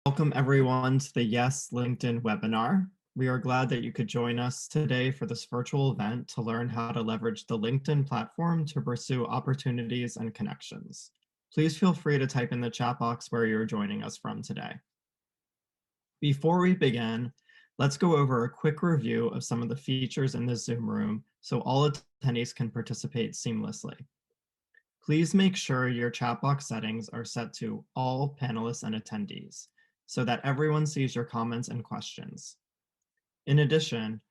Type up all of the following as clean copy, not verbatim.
Welcome everyone to the Yes LinkedIn webinar. We are glad that you could join us today for this virtual event to learn how to leverage the LinkedIn platform to pursue opportunities and connections. Please feel free to type in the chat box where you're joining us from today. Before we begin, let's go over a quick review of some of the features in this Zoom room so all attendees can participate seamlessly. Please make sure your chat box settings are set to all panelists and attendees, so that everyone sees your comments and questions. In addition,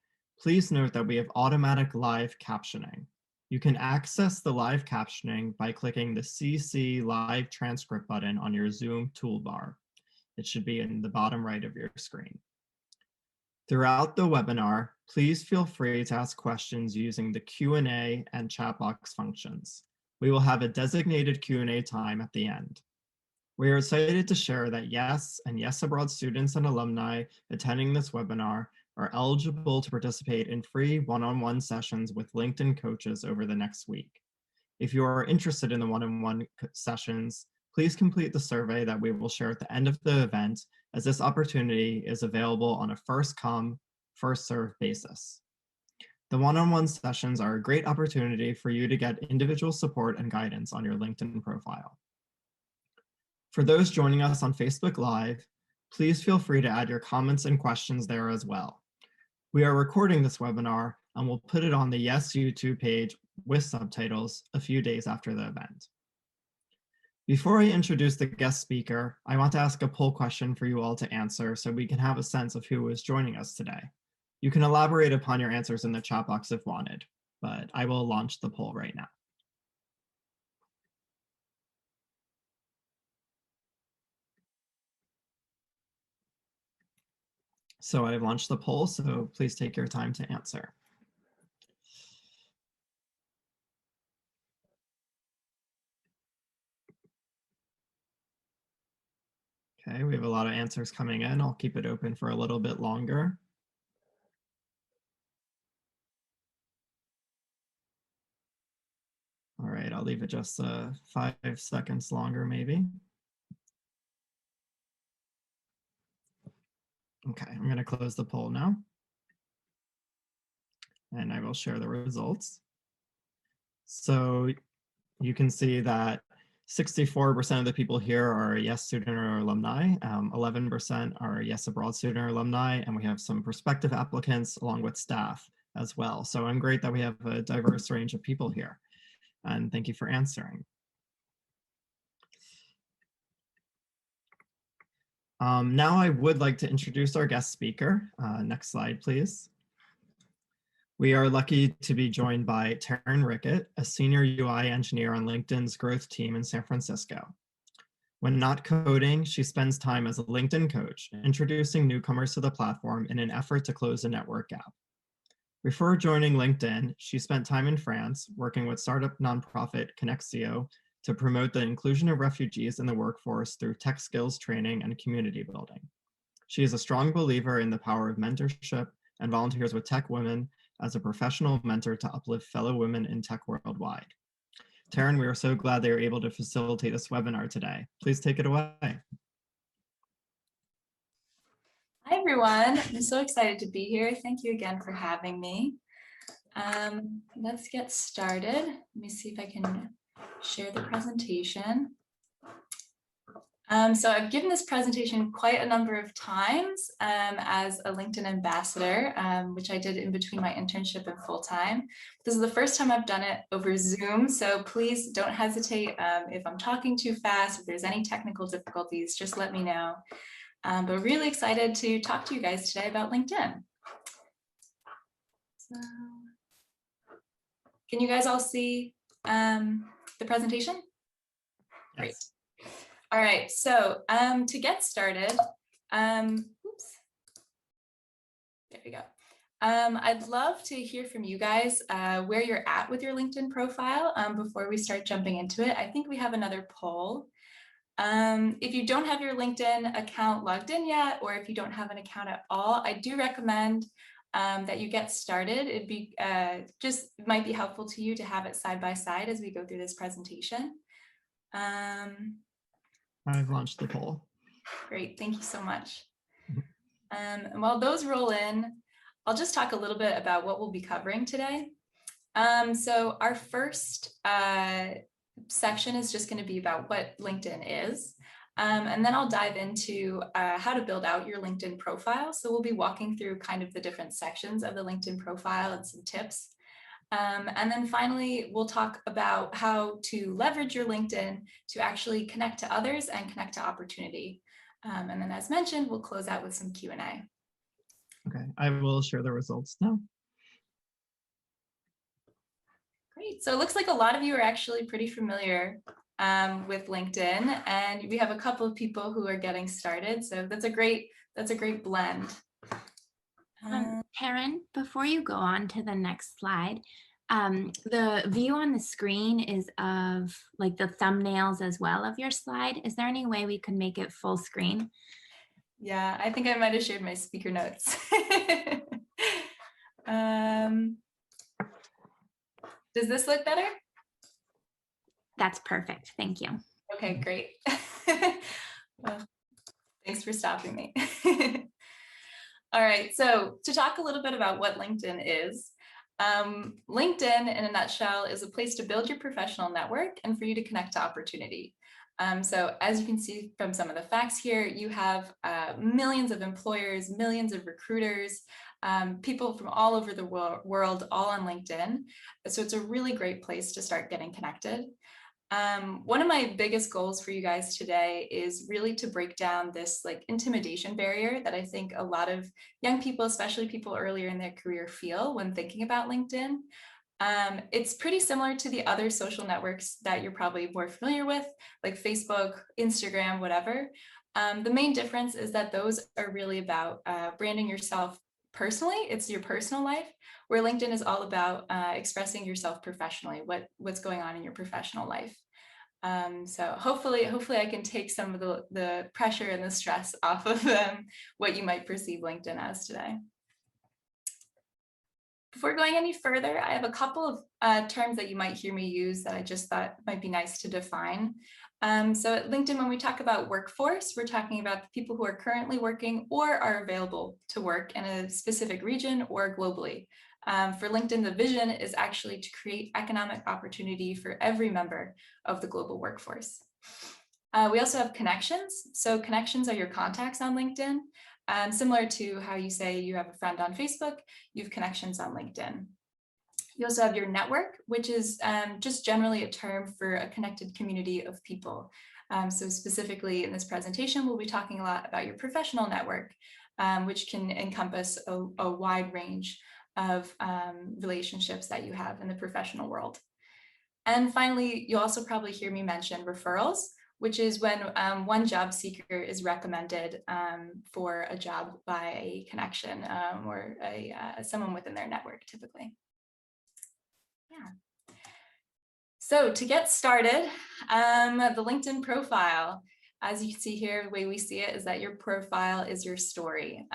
please note that we have automatic live captioning. You can access the live captioning by clicking the CC Live Transcript button on your Zoom toolbar. It should be in the bottom right of your screen. Throughout the webinar, please feel free to ask questions using the Q&A and chat box functions. We will have a designated Q&A time at the end. We are excited to share that YES and YES Abroad students and alumni attending this webinar are eligible to participate in free one-on-one sessions with LinkedIn coaches over the next week. If you are interested in the one-on-one sessions, please complete the survey that we will share at the end of the event, as this opportunity is available on a first-come, first-served basis. The one-on-one sessions are a great opportunity for you to get individual support and guidance on your LinkedIn profile. For those joining us on Facebook Live, please feel free to add your comments and questions there as well. We are recording this webinar and we'll put it on the YES YouTube page with subtitles a few days after the event. Before I introduce the guest speaker, I want to ask a poll question for you all to answer so we can have a sense of who is joining us today. You can elaborate upon your answers in the chat box if wanted, but I will launch the poll right now. So I've launched the poll, so please take your time to answer. Okay, we have a lot of answers coming in. I'll keep it open for a little bit longer. All right, I'll leave it just 5 seconds longer, maybe. Okay, I'm going to close the poll now. And I will share the results. So you can see that 64% of the people here are a YES student or alumni, 11% are a YES Abroad student or alumni, and we have some prospective applicants along with staff as well. So I'm great that we have a diverse range of people here. And thank you for answering. Now I would like to introduce our guest speaker. Next slide, please. We are lucky to be joined by Taryn Rickett, a senior UI engineer on LinkedIn's growth team in San Francisco. When not coding, she spends time as a LinkedIn coach, introducing newcomers to the platform in an effort to close a network gap. Before joining LinkedIn, she spent time in France working with startup nonprofit Connexio to promote the inclusion of refugees in the workforce through tech skills training and community building. She is a strong believer in the power of mentorship and volunteers with Tech Women as a professional mentor to uplift fellow women in tech worldwide. Taryn, we are so glad that you're able to facilitate this webinar today. Please take it away. Hi, everyone. I'm so excited to be here. Thank you again for having me. Let's get started. Let me see if I can share the presentation. So I've given this presentation quite a number of times as a LinkedIn ambassador, which I did in between my internship and full-time. This is the first time I've done it over Zoom, so please don't hesitate if I'm talking too fast, if there's any technical difficulties, just let me know. But really excited to talk to you guys today about LinkedIn. So, can you guys all see the presentation? Yes. Great. All right, so to get started, oops, there we go. I'd love to hear from you guys where you're at with your LinkedIn profile before we start jumping into it. I think we have another poll. If you don't have your LinkedIn account logged in yet, or if you don't have an account at all, I do recommend that you get started. It'd be it might be helpful to you to have it side by side as we go through this presentation. I've launched the poll. Great, thank you so much. And while those roll in, I'll just talk a little bit about what we'll be covering today. So our first section is just going to be about what LinkedIn is. And then I'll dive into how to build out your LinkedIn profile. So we'll be walking through kind of the different sections of the LinkedIn profile and some tips. And then finally, we'll talk about how to leverage your LinkedIn to actually connect to others and connect to opportunity. And then as mentioned, we'll close out with some Q&A. Okay, I will share the results now. Great. So it looks like a lot of you are actually pretty familiar with LinkedIn, and we have a couple of people who are getting started. So that's a great blend. Taryn, before you go on to the next slide, the view on the screen is of like the thumbnails as well of your slide. Is there any way we could make it full screen? Yeah, I think I might have shared my speaker notes. Does this look better? That's perfect. Thank you. Okay, great. Well, thanks for stopping me. All right, so to talk a little bit about what LinkedIn is, LinkedIn in a nutshell is a place to build your professional network and for you to connect to opportunity. So as you can see from some of the facts here, you have millions of employers, millions of recruiters, people from all over the world, all on LinkedIn. So it's a really great place to start getting connected. One of my biggest goals for you guys today is really to break down this like intimidation barrier that I think a lot of young people, especially people earlier in their career, feel when thinking about LinkedIn. It's pretty similar to the other social networks that you're probably more familiar with, like Facebook, Instagram, whatever. The main difference is that those are really about branding yourself personally. It's your personal life, where LinkedIn is all about expressing yourself professionally, what's going on in your professional life. So hopefully I can take some of the pressure and the stress off of what you might perceive LinkedIn as today. Before going any further, I have a couple of terms that you might hear me use that I just thought might be nice to define. So at LinkedIn, when we talk about workforce, we're talking about the people who are currently working or are available to work in a specific region or globally. For LinkedIn, the vision is actually to create economic opportunity for every member of the global workforce. We also have connections. So connections are your contacts on LinkedIn. Similar to how you say you have a friend on Facebook, you have connections on LinkedIn. You also have your network, which is just generally a term for a connected community of people. So specifically in this presentation, we'll be talking a lot about your professional network, which can encompass a wide range of relationships that you have in the professional world. And finally, you'll also probably hear me mention referrals, which is when one job seeker is recommended for a job by a connection or someone within their network, typically. Yeah. So to get started, the LinkedIn profile, as you can see here, the way we see it is that your profile is your story.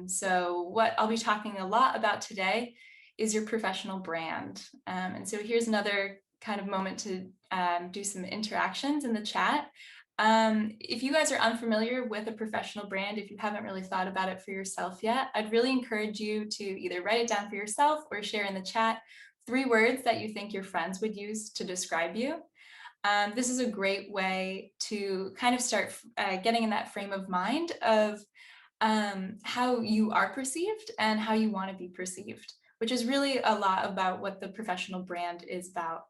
So what I'll be talking a lot about today is your professional brand. And so here's another kind of moment to do some interactions in the chat. If you guys are unfamiliar with a professional brand, if you haven't really thought about it for yourself yet, I'd really encourage you to either write it down for yourself or share in the chat 3 words that you think your friends would use to describe you. This is a great way to kind of start getting in that frame of mind of how you are perceived and how you want to be perceived, which is really a lot about what the professional brand is about.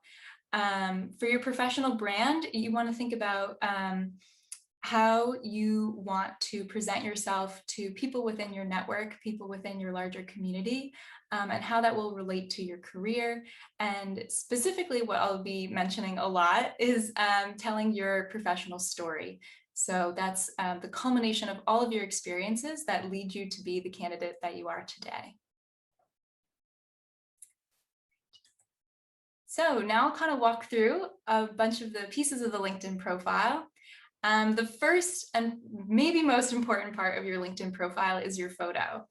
For your professional brand, you want to think about how you want to present yourself to people within your network, people within your larger community, and how that will relate to your career. And specifically what I'll be mentioning a lot is telling your professional story. So that's the culmination of all of your experiences that lead you to be the candidate that you are today. So now I'll kind of walk through a bunch of the pieces of the LinkedIn profile. The first and maybe most important part of your LinkedIn profile is your photo.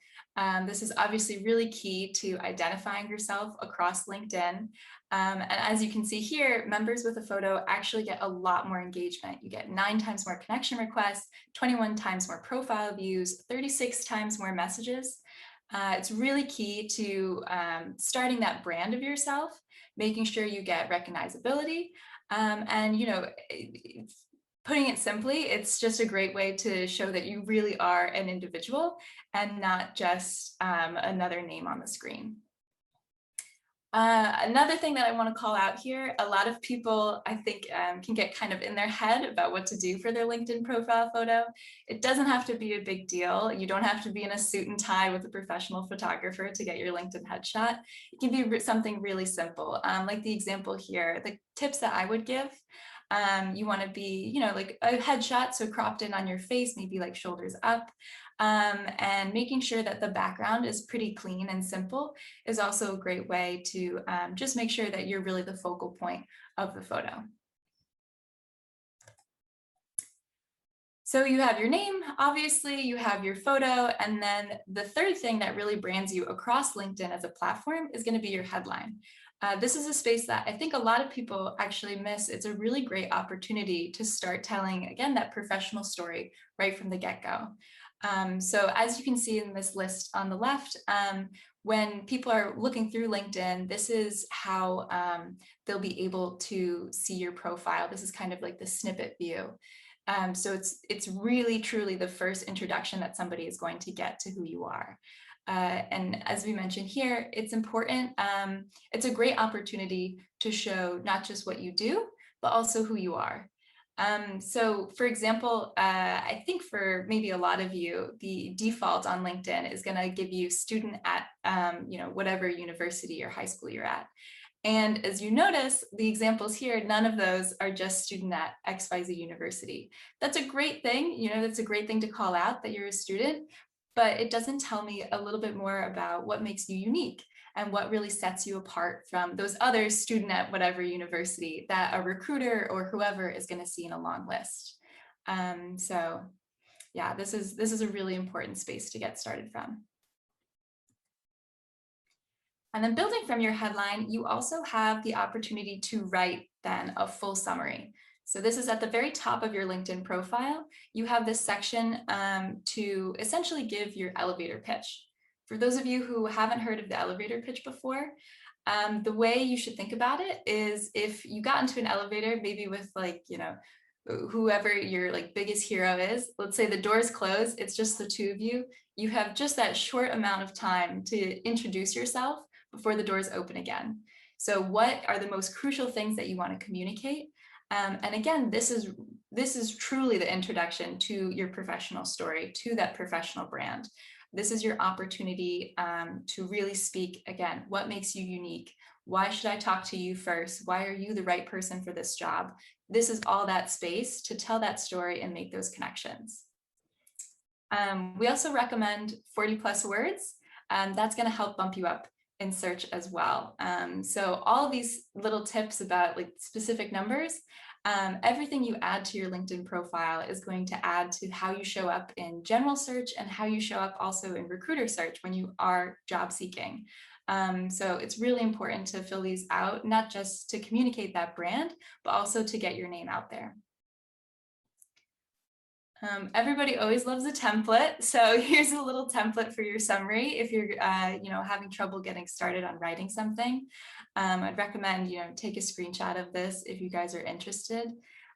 This is obviously really key to identifying yourself across LinkedIn. And as you can see here, members with a photo actually get a lot more engagement. You get 9 times more connection requests, 21 times more profile views, 36 times more messages. It's really key to starting that brand of yourself, making sure you get recognizability. And, you know, putting it simply, it's just a great way to show that you really are an individual and not just another name on the screen. Another thing that I want to call out here, a lot of people, I think, can get kind of in their head about what to do for their LinkedIn profile photo. It doesn't have to be a big deal. You don't have to be in a suit and tie with a professional photographer to get your LinkedIn headshot. It can be something really simple, like the example here. The tips that I would give, you want to be, you know, like a headshot, so cropped in on your face, maybe like shoulders up, and making sure that the background is pretty clean and simple is also a great way to just make sure that you're really the focal point of the photo. So you have your name, obviously, you have your photo, and then the third thing that really brands you across LinkedIn as a platform is going to be your headline. This is a space that I think a lot of people actually miss. It's a really great opportunity to start telling, again, that professional story right from the get-go. So as you can see in this list on the left, when people are looking through LinkedIn, this is how they'll be able to see your profile. This is kind of like the snippet view. So it's really truly the first introduction that somebody is going to get to who you are. And as we mentioned here, it's important. It's a great opportunity to show not just what you do, but also who you are. So for example, I think for maybe a lot of you, the default on LinkedIn is going to give you student at, you know, whatever university or high school you're at. And as you notice, the examples here, none of those are just student at XYZ University. That's a great thing, you know, that's a great thing to call out that you're a student, but it doesn't tell me a little bit more about what makes you unique and what really sets you apart from those other student at whatever university that a recruiter or whoever is going to see in a long list. So yeah, this is a really important space to get started from. And then building from your headline, you also have the opportunity to write then a full summary. So this is at the very top of your LinkedIn profile. You have this section to essentially give your elevator pitch. For those of you who haven't heard of the elevator pitch before, the way you should think about it is if you got into an elevator, maybe with like, you know, whoever your like biggest hero is, let's say the doors close, it's just the two of you. You have just that short amount of time to introduce yourself before the doors open again. So what are the most crucial things that you want to communicate? And again, this is truly the introduction to your professional story, to that professional brand. This is your opportunity to really speak, again, what makes you unique? Why should I talk to you first? Why are you the right person for this job? This is all that space to tell that story and make those connections. We also recommend 40+ words. That's going to help bump you up in search as well. So all of these little tips about like specific numbers, everything you add to your LinkedIn profile is going to add to how you show up in general search and how you show up also in recruiter search when you are job seeking. So it's really important to fill these out, not just to communicate that brand, but also to get your name out there. Everybody always loves a template. So here's a little template for your summary. If you're, you know, having trouble getting started on writing something, I'd recommend, you know, take a screenshot of this if you guys are interested.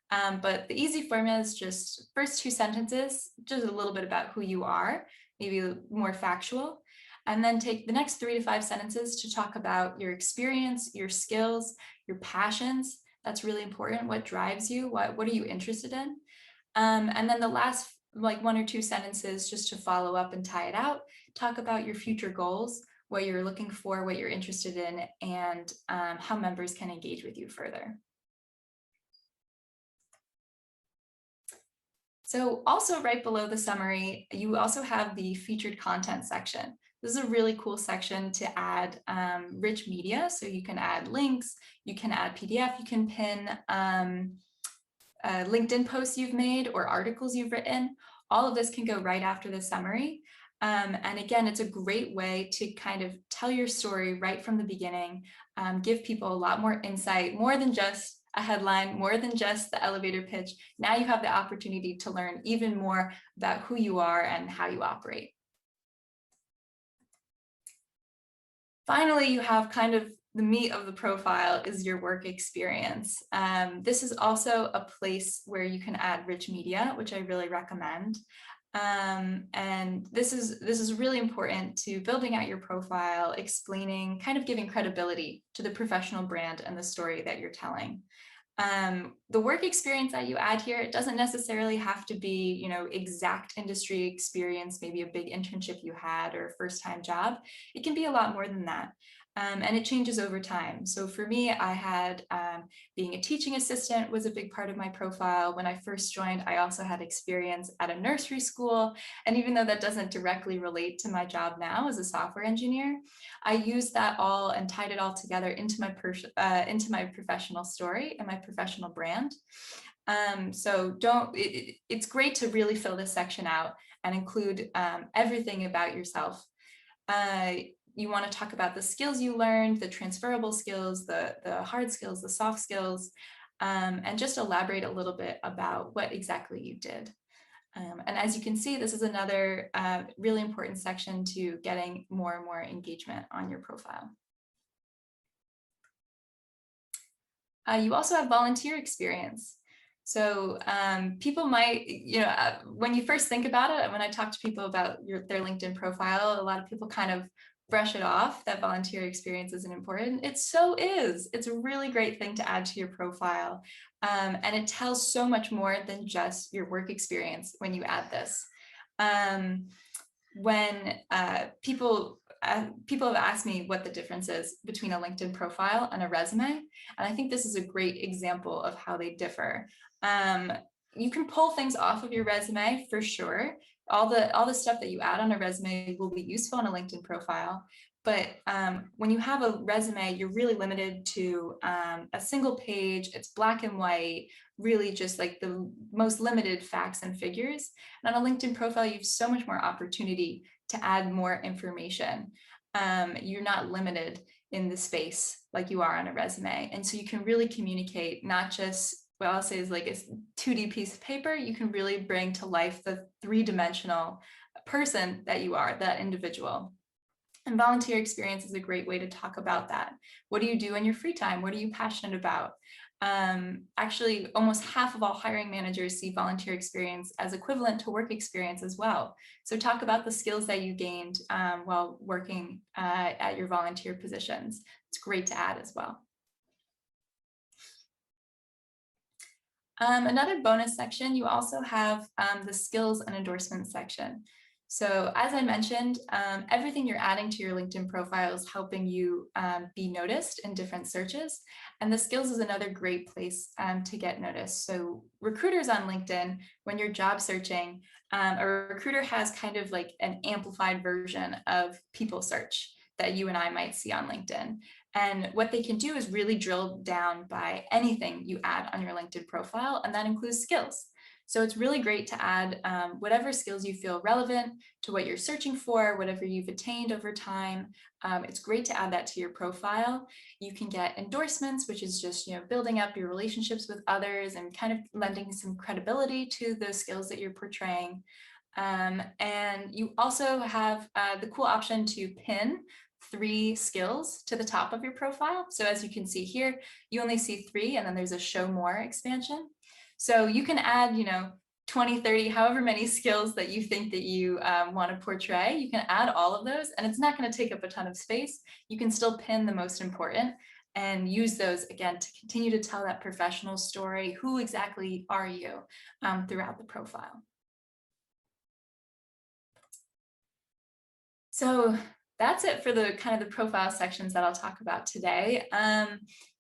But the easy formula is just first 2 sentences, just a little bit about who you are, maybe more factual, and then take the next 3 to 5 sentences to talk about your experience, your skills, your passions. That's really important. What drives you? What are you interested in? And then the last like 1 or 2 sentences just to follow up and tie it out, talk about your future goals, what you're looking for, what you're interested in, and how members can engage with you further. So also right below the summary, you also have the featured content section. This is a really cool section to add rich media. So you can add links, you can add PDF, you can pin LinkedIn posts you've made or articles you've written. All of this can go right after the summary. And again, it's a great way to kind of tell your story right from the beginning, give people a lot more insight, more than just a headline, more than just the elevator pitch. Now you have the opportunity to learn even more about who you are and how you operate. Finally, you have kind of the meat of the profile is your work experience. This is also a place where you can add rich media, which I really recommend. And this is really important to building out your profile, explaining, kind of giving credibility to the professional brand and the story that you're telling. The work experience that you add here, it doesn't necessarily have to be, exact industry experience, maybe a big internship you had or a first-time job. It can be a lot more than that. And it changes over time. So for me, I had being a teaching assistant was a big part of my profile. When I first joined, I also had experience at a nursery school. And even though that doesn't directly relate to my job now as a software engineer, I used that all and tied it all together into my professional story and my professional brand. So it's great to really fill this section out and include everything about yourself. You want to talk about the skills you learned, the transferable skills, the hard skills, the soft skills, and just elaborate a little bit about what exactly you did. And as you can see, this is another really important section to getting more and more engagement on your profile. You also have volunteer experience. So people might, when you first think about it, when I talk to people about their LinkedIn profile, a lot of people kind of brush it off that volunteer experience isn't important. It so is. It's a really great thing to add to your profile. And it tells so much more than just your work experience when you add this. When people have asked me what the difference is between a LinkedIn profile and a resume, and I think this is a great example of how they differ. You can pull things off of your resume for sure. All the stuff that you add on a resume will be useful on a LinkedIn profile. But when you have a resume, you're really limited to a single page. It's black and white, really just like the most limited facts and figures. And on a LinkedIn profile, you have so much more opportunity to add more information. You're not limited in the space like you are on a resume. And so you can really communicate not just what I'll say is like a 2D piece of paper. You can really bring to life the three-dimensional person that you are, that individual. And volunteer experience is a great way to talk about that. What do you do in your free time? What are you passionate about? Actually, almost half of all hiring managers see volunteer experience as equivalent to work experience as well. So talk about the skills that you gained while working at your volunteer positions. It's great to add as well. Another bonus section, you also have the skills and endorsements section. So as I mentioned, everything you're adding to your LinkedIn profile is helping you be noticed in different searches. And the skills is another great place to get noticed. So recruiters on LinkedIn, when you're job searching, a recruiter has kind of like an amplified version of people search that you and I might see on LinkedIn. And what they can do is really drill down by anything you add on your LinkedIn profile, and that includes skills. So it's really great to add whatever skills you feel relevant to what you're searching for, whatever you've attained over time. It's great to add that to your profile. You can get endorsements, which is just building up your relationships with others and kind of lending some credibility to the skills that you're portraying. And you also have the cool option to pin 3 skills to the top of your profile. So as you can see here, you only see 3, and then there's a show more expansion. So you can add, 20, 30, however many skills that you think that you want to portray. You can add all of those, and it's not going to take up a ton of space. You can still pin the most important and use those, again, to continue to tell that professional story. Who exactly are you throughout the profile? So that's it for the kind of the profile sections that I'll talk about today.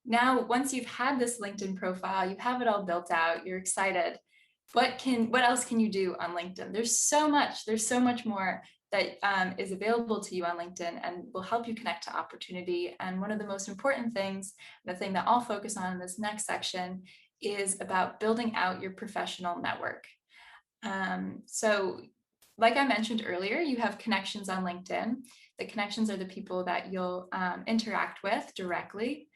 Now, once you've had this LinkedIn profile, you have it all built out, you're excited. What else can you do on LinkedIn? There's so much more that is available to you on LinkedIn and will help you connect to opportunity. And one of the most important things, the thing that I'll focus on in this next section, is about building out your professional network. So like I mentioned earlier, you have connections on LinkedIn. The connections are the people that you'll interact with directly.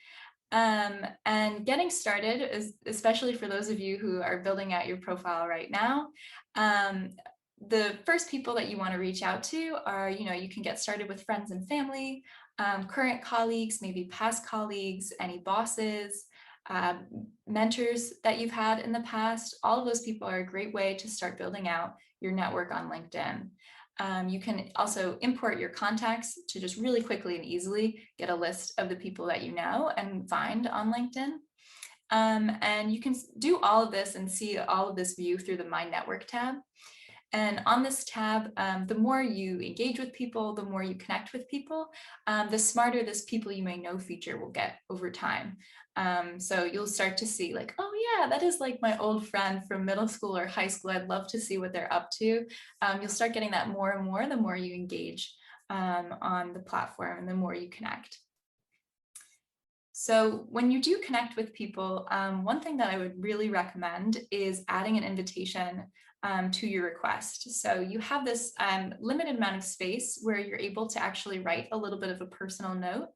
And getting started, especially for those of you who are building out your profile right now, the first people that you want to reach out to are, you can get started with friends and family, current colleagues, maybe past colleagues, any bosses, mentors that you've had in the past. All of those people are a great way to start building out your network on LinkedIn. You can also import your contacts to just really quickly and easily get a list of the people that you know and find on LinkedIn. And you can do all of this and see all of this view through the My Network tab. And on this tab, the more you engage with people, the more you connect with people, the smarter this people you may know feature will get over time. So you'll start to see like, oh yeah, that is like my old friend from middle school or high school. I'd love to see what they're up to. You'll start getting that more and more the more you engage on the platform and the more you connect. So when you do connect with people, one thing that I would really recommend is adding an invitation to your request. So you have this limited amount of space where you're able to actually write a little bit of a personal note.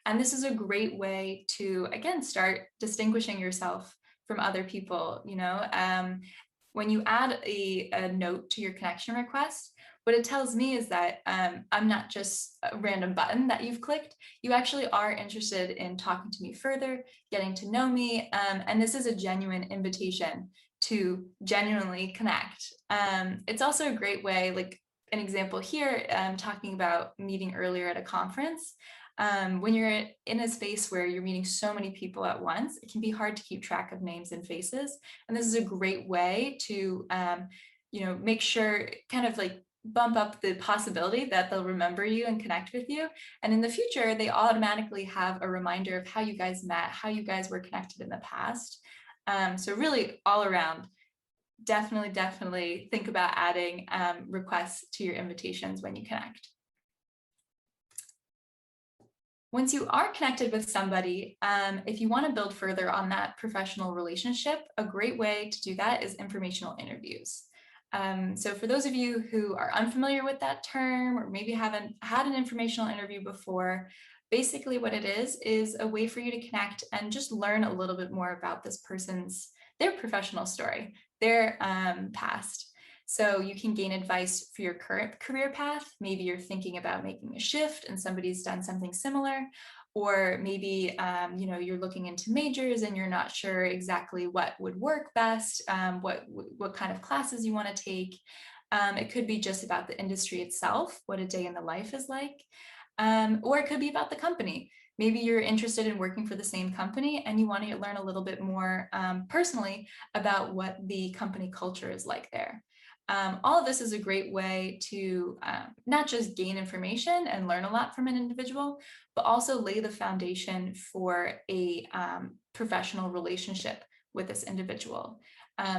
And this is a great way to, again, start distinguishing yourself from other people. When you add a note to your connection request, what it tells me is that I'm not just a random button that you've clicked. You actually are interested in talking to me further, getting to know me, and this is a genuine invitation to genuinely connect. It's also a great way, like an example here, talking about meeting earlier at a conference. When you're in a space where you're meeting so many people at once, it can be hard to keep track of names and faces. And this is a great way to, make sure, kind of like bump up the possibility that they'll remember you and connect with you. And in the future, they automatically have a reminder of how you guys met, how you guys were connected in the past. So really all around, definitely think about adding requests to your invitations when you connect. Once you are connected with somebody, if you want to build further on that professional relationship, a great way to do that is informational interviews. So for those of you who are unfamiliar with that term, or maybe haven't had an informational interview before, basically what it is a way for you to connect and just learn a little bit more about this their professional story, their past. So you can gain advice for your current career path. Maybe you're thinking about making a shift and somebody's done something similar, or maybe you're looking into majors and you're not sure exactly what would work best, what kind of classes you want to take. It could be just about the industry itself, what a day in the life is like, or it could be about the company. Maybe you're interested in working for the same company and you want to learn a little bit more personally about what the company culture is like there. All of this is a great way to not just gain information and learn a lot from an individual, but also lay the foundation for a professional relationship with this individual.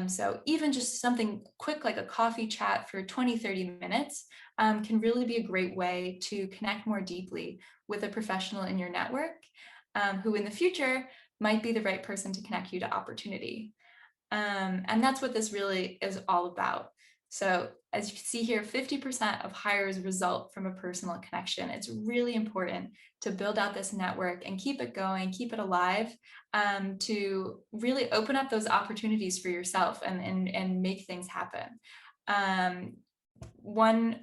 So even just something quick like a coffee chat for 20-30 minutes can really be a great way to connect more deeply with a professional in your network who in the future might be the right person to connect you to opportunity. And that's what this really is all about. So as you can see here, 50% of hires result from a personal connection. It's really important to build out this network and keep it going, keep it alive, to really open up those opportunities for yourself and make things happen. One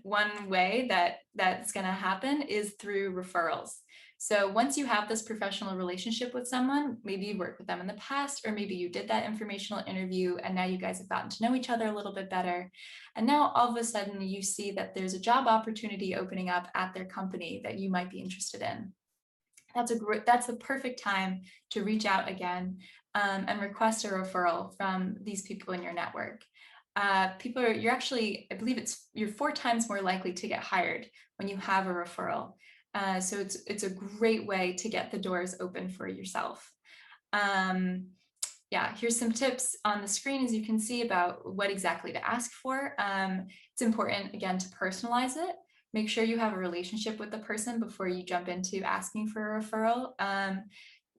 way that's going to happen is through referrals. So once you have this professional relationship with someone, maybe you worked with them in the past, or maybe you did that informational interview and now you guys have gotten to know each other a little bit better. And now all of a sudden you see that there's a job opportunity opening up at their company that you might be interested in. That's the perfect time to reach out again and request a referral from these people in your network. You're actually, I believe you're 4 times more likely to get hired when you have a referral. So it's a great way to get the doors open for yourself. Here's some tips on the screen, as you can see, about what exactly to ask for. It's important, again, to personalize it. Make sure you have a relationship with the person before you jump into asking for a referral.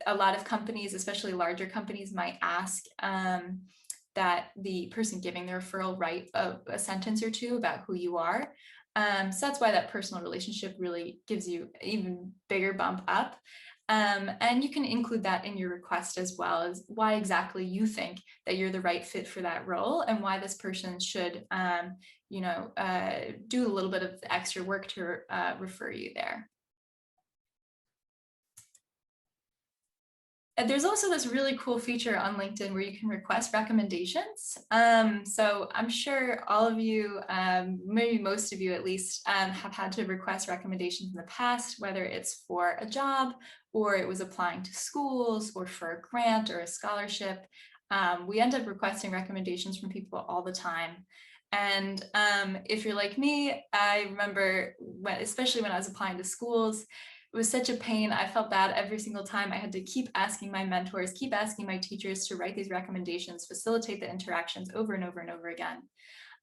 a lot of companies, especially larger companies, might ask that the person giving the referral write a sentence or two about who you are. So that's why that personal relationship really gives you an even bigger bump up. And you can include that in your request as well, as why exactly you think that you're the right fit for that role and why this person should, do a little bit of the extra work to refer you there. And there's also this really cool feature on LinkedIn where you can request recommendations. So I'm sure all of you, maybe most of you at least, have had to request recommendations in the past, whether it's for a job or it was applying to schools or for a grant or a scholarship. We end up requesting recommendations from people all the time. And if you're like me, I remember, especially when I was applying to schools, it was such a pain. I felt bad every single time. I had to keep asking my mentors, keep asking my teachers to write these recommendations, facilitate the interactions over and over and over again.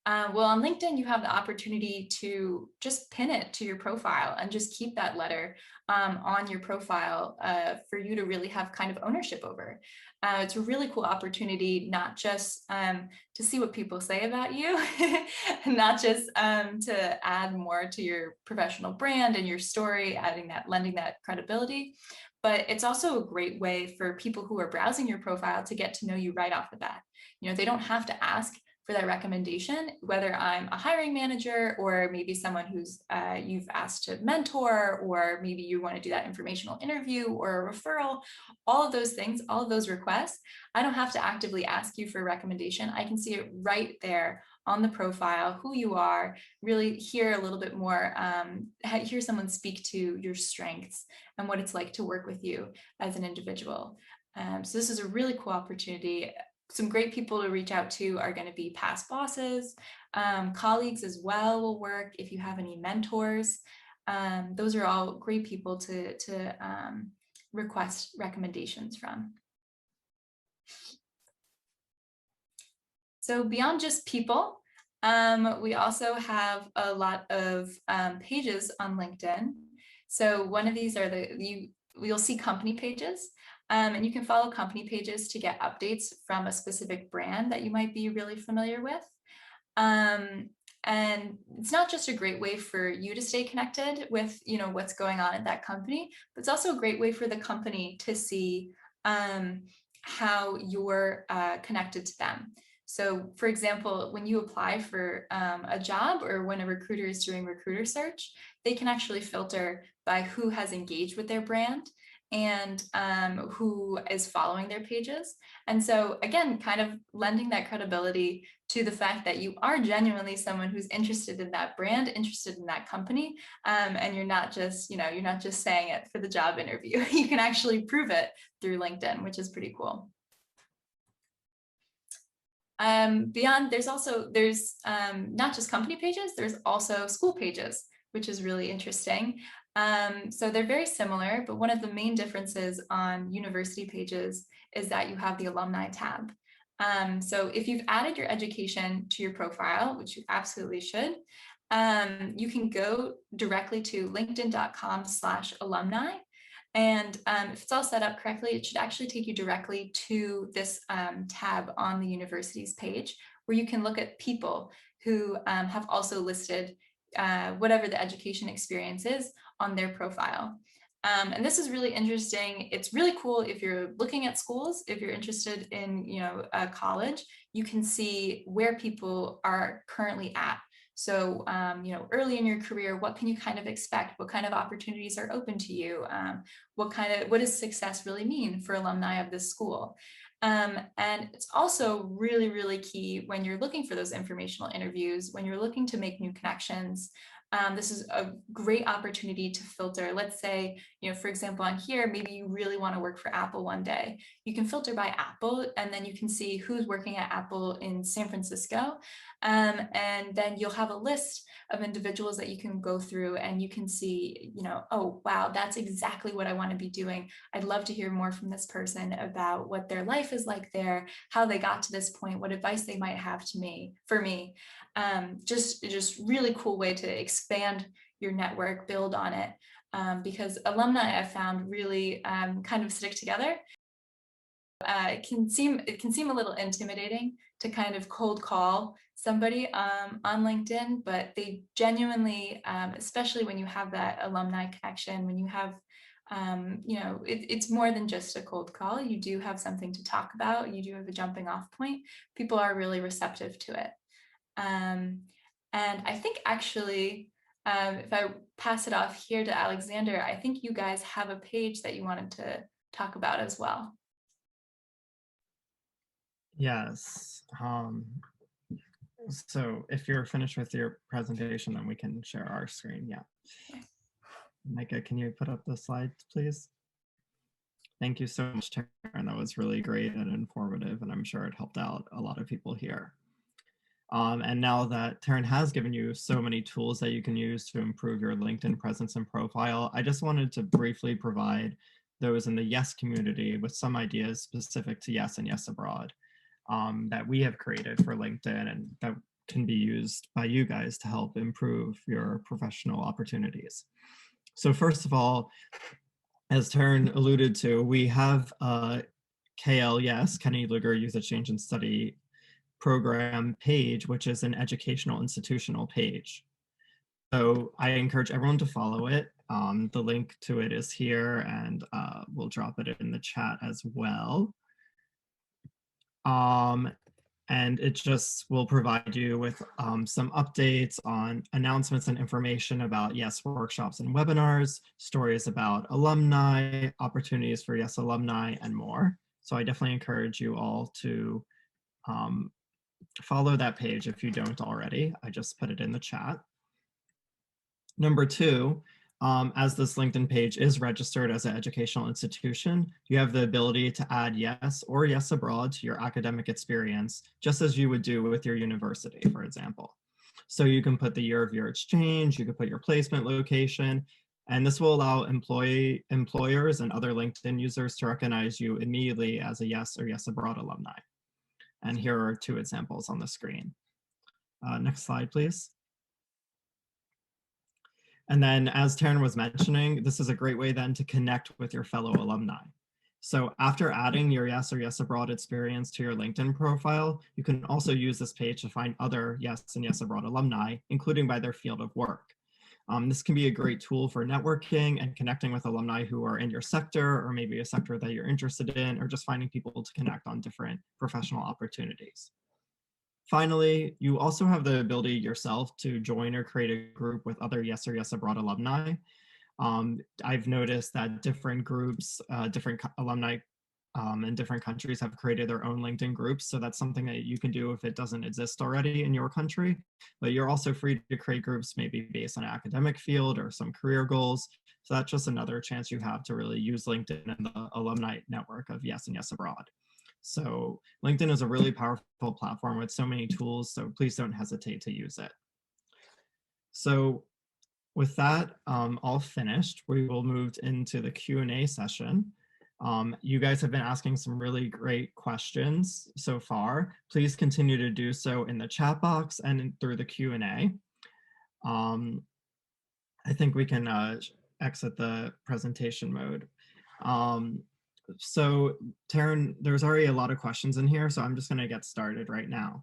Well, on LinkedIn, you have the opportunity to just pin it to your profile and just keep that letter on your profile for you to really have kind of ownership over. It's a really cool opportunity, not just to see what people say about you, not just to add more to your professional brand and your story, lending that credibility, but it's also a great way for people who are browsing your profile to get to know you right off the bat. They don't have to ask for that recommendation, whether I'm a hiring manager or maybe someone who's you've asked to mentor, or maybe you want to do that informational interview or a referral, all of those things, all of those requests, I don't have to actively ask you for a recommendation. I can see it right there on the profile, who you are, really hear a little bit more, hear someone speak to your strengths and what it's like to work with you as an individual. So this is a really cool opportunity. Some great people to reach out to are going to be past bosses, colleagues as well will work if you have any mentors. Those are all great people to request recommendations from. So beyond just people, we also have a lot of pages on LinkedIn. So one of these are you'll see company pages. And you can follow company pages to get updates from a specific brand that you might be really familiar with. And it's not just a great way for you to stay connected with, what's going on at that company, but it's also a great way for the company to see how you're connected to them. So for example, when you apply for a job or when a recruiter is doing recruiter search, they can actually filter by who has engaged with their brand and who is following their pages. And so again, kind of lending that credibility to the fact that you are genuinely someone who's interested in that brand, interested in that company, and you're not just saying it for the job interview. You can actually prove it through LinkedIn, which is pretty cool. Beyond, there's not just company pages, there's also school pages, which is really interesting. So they're very similar, but one of the main differences on university pages is that you have the alumni tab. So if you've added your education to your profile, which you absolutely should, you can go directly to linkedin.com/alumni. And if it's all set up correctly, it should actually take you directly to this tab on the university's page, where you can look at people who have also listed whatever the education experience is on their profile. And this is really interesting. It's really cool if you're looking at schools, if you're interested in college, you can see where people are currently at. So, early in your career, what can you kind of expect? What kind of opportunities are open to you? What does success really mean for alumni of this school? And it's also really, really key when you're looking for those informational interviews, when you're looking to make new connections. This is a great opportunity to filter. Let's say, for example, on here, maybe you really want to work for Apple one day. You can filter by Apple, and then you can see who's working at Apple in San Francisco. And then you'll have a list of individuals that you can go through, and you can see, oh, wow, that's exactly what I want to be doing. I'd love to hear more from this person about what their life is like there, how they got to this point, what advice they might have for me. Just really cool way to expand your network, build on it. because alumni I've found really kind of stick together. It can seem a little intimidating to kind of cold call somebody on LinkedIn, but they genuinely, especially when you have that alumni connection, when you have, it's more than just a cold call. You do have something to talk about. You do have a jumping off point. People are really receptive to it. And I think actually, if I pass it off here to Alexander, I think you guys have a page that you wanted to talk about as well. Yes. So if you're finished with your presentation, then we can share our screen. Yeah. Micah, can you put up the slides, please? Thank you so much, Taryn. That was really great and informative, and I'm sure it helped out a lot of people here. And now that Taryn has given you so many tools that you can use to improve your LinkedIn presence and profile, I just wanted to briefly provide those in the YES community with some ideas specific to YES and YES Abroad that we have created for LinkedIn and that can be used by you guys to help improve your professional opportunities. So first of all, as Taryn alluded to, we have KLYES, Kennedy-Lugar Youth Exchange and Study Program page, which is an educational institutional page. So I encourage everyone to follow it. The link to it is here, and we'll drop it in the chat as well. And it just will provide you with some updates on announcements and information about YES workshops and webinars, stories about alumni, opportunities for YES alumni, and more. So I definitely encourage you all to follow that page if you don't already. I just put it in the chat. Number two, as this LinkedIn page is registered as an educational institution, you have the ability to add YES or YES Abroad to your academic experience, just as you would do with your university, for example. So you can put the year of your exchange, you can put your placement location, and this will allow employers and other LinkedIn users to recognize you immediately as a YES or YES Abroad alumni. And here are two examples on the screen. Next slide, please. And then as Taryn was mentioning, this is a great way then to connect with your fellow alumni. So after adding your YES or YES Abroad experience to your LinkedIn profile, you can also use this page to find other YES and YES Abroad alumni, including by their field of work. This can be a great tool for networking and connecting with alumni who are in your sector or maybe a sector that you're interested in, or just finding people to connect on different professional opportunities. Finally, you also have the ability yourself to join or create a group with other YES or YES Abroad alumni. I've noticed that different groups, different alumni in different countries have created their own LinkedIn groups. So that's something that you can do if it doesn't exist already in your country. But you're also free to create groups maybe based on an academic field or some career goals. So that's just another chance you have to really use LinkedIn and the alumni network of YES and YES Abroad. So LinkedIn is a really powerful platform with so many tools, so please don't hesitate to use it. So with that all finished, we will move into the Q&A session. You guys have been asking some really great questions so far. Please continue to do so in the chat box and through the Q&A. I think we can exit the presentation mode. So Taryn, there's already a lot of questions in here, so I'm just gonna get started right now.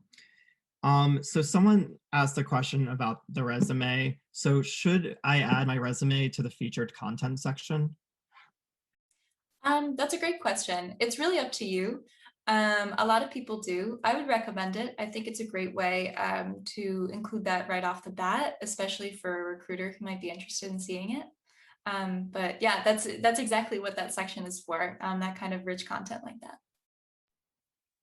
So someone asked a question about the resume. So should I add my resume to the featured content section? That's a great question. It's really up to you. A lot of people do. I would recommend it. I think it's a great way to include that right off the bat, especially for a recruiter who might be interested in seeing it. But yeah, that's exactly what that section is for, that kind of rich content like that.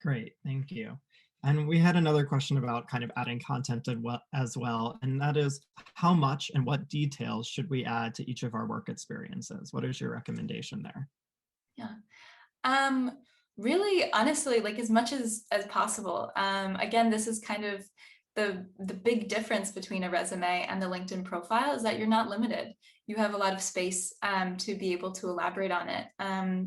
Great, thank you. And we had another question about kind of adding content as well, and that is how much and what details should we add to each of our work experiences? What is your recommendation there? Yeah, really, honestly, like as much as possible. Again, this is kind of the big difference between a resume and the LinkedIn profile is that you're not limited. You have a lot of space to be able to elaborate on it.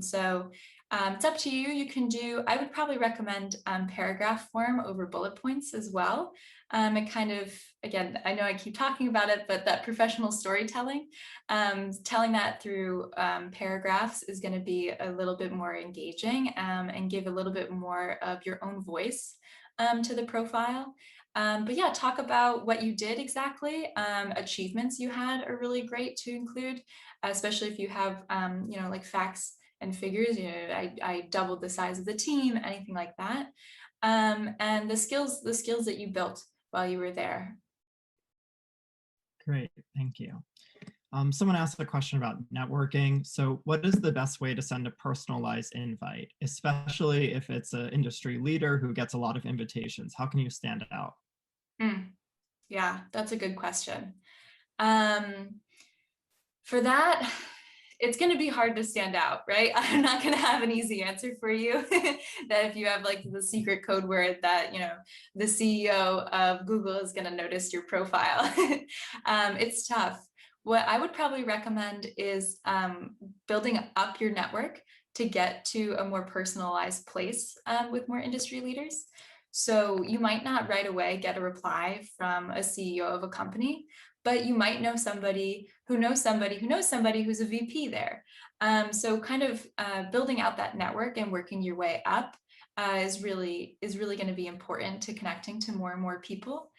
So It's up to you. You can do, I would probably recommend paragraph form over bullet points as well. It kind of, again, I know I keep talking about it, but that professional storytelling, telling that through paragraphs is going to be a little bit more engaging and give a little bit more of your own voice to the profile. But yeah, talk about what you did exactly. Achievements you had are really great to include, especially if you have, you know, like facts and figures. You know, I doubled the size of the team, anything like that. And the skills that you built while you were there. Great, thank you. Someone asked a question about networking. So what is the best way to send a personalized invite, especially if it's an industry leader who gets a lot of invitations? How can you stand out? Yeah, that's a good question. For that, it's going to be hard to stand out, right? I'm not going to have an easy answer for you. That if you have like the secret code word that, you know, the CEO of Google is going to notice your profile. It's tough. What I would probably recommend is building up your network to get to a more personalized place with more industry leaders. So you might not right away get a reply from a CEO of a company, but you might know somebody who knows somebody who knows somebody who's a VP there. So kind of building out that network and working your way up is really going to be important to connecting to more and more people.